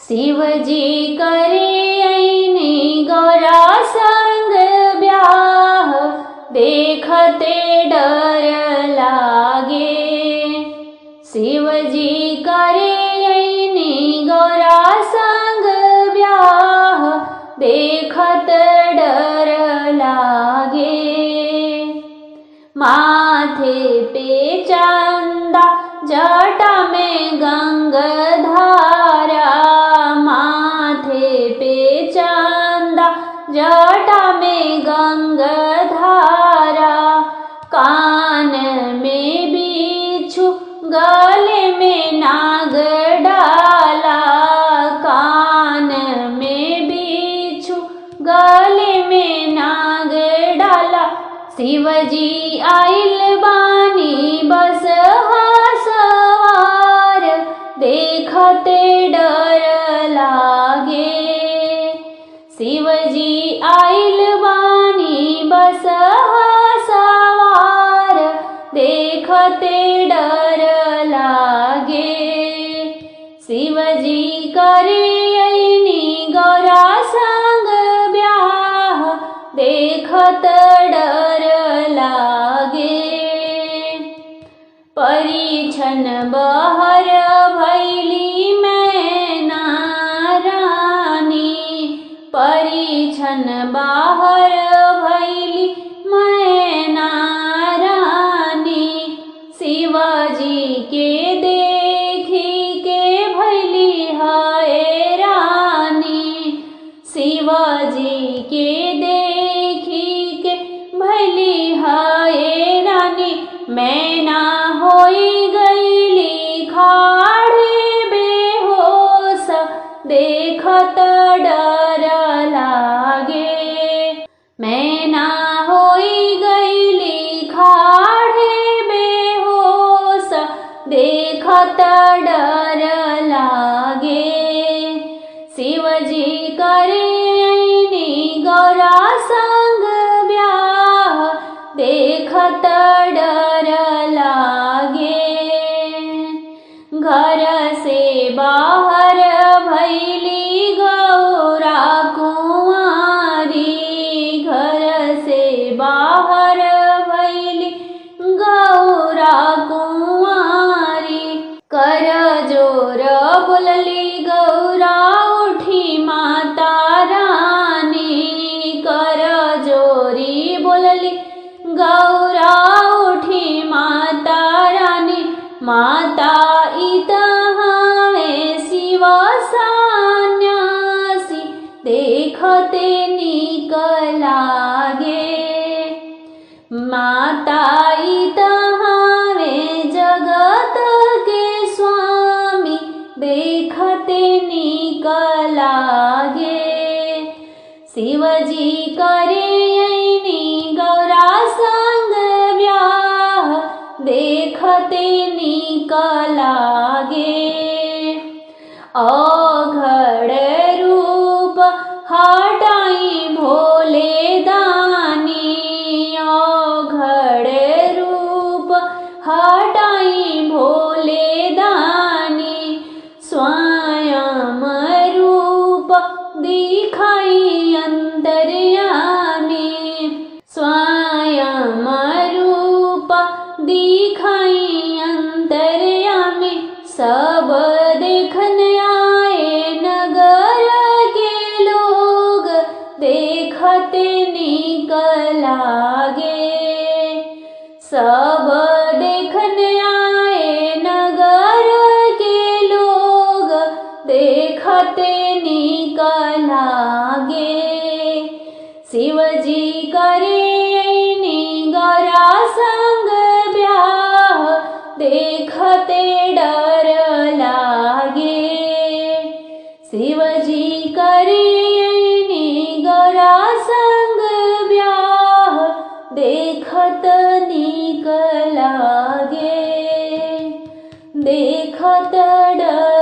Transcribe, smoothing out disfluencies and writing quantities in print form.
शिवजी करे ऐनी गौरा संग ब्याह, देखते डर लागे। शिवजी करे ऐनी गौरा संग ब्याह, देखत डर लागे। माथे पे चंदा जटा में गंगाधारा, माथे पे चंदा जटा में गंगाधारा। कान में बिच्छू गले में नाग डाला, कान में बिच्छू गले में नाग डाला। शिवजी आइल बानी बस सवार, देखते डर लागे। शिवजी आइल बानी बस सवार, देखते डर लागे। शिवजी करे ऐनी गौरा संग ब्याह, देखत डर लागे। परिछन बहर भैली मैना रानी, परिछन बाहर भैली मैना रानी। शिवजी के देखी के भैली हाय रानी, शिवजी के देखी के भैली हाय रानी। मैना होई गईली खाड़े बेहोश, देखत डर लागे। मैना होई गईली खाड़े बेहोश, देखत डर लागे। शिवजी करे ऐनी गौरा संग ब्याह, देखत डर लागे। घर से बाहर भैली गौरा कुंवारी, घर से बाहर भैली गौरा कुंवारी। कर जोर बोलली गौरा उठी माता रानी, कर जोरी बोलली गौरा उठी माता रानी। माता इतहावे शिव सन्यासी, देखते नीक लागे। माता इतहावे जगत के स्वामी, देखते नीक लागे। शिवजी करे ऐनी गौरा संग ब्याह, देखते नीक लागे। अघड़ रूप हटाई भोले दानी, अघड़ रूप हटाई भोले दानी। स्वयं रूप दिखाई अंतर्यामी, स्वयं रूप दिखाई अंतर्यामी। सब देखने आए नगर के लोग, देखते नीक लागे। सब देखने आए नगर के लोग, देखते नीक लागे। शिवजी करे ऐनी गौरा संग ब्याह, देखते डर लागे। शिवजी करे ऐनी गौरा संग ब्याह, देखत नीक लागे, देखत डर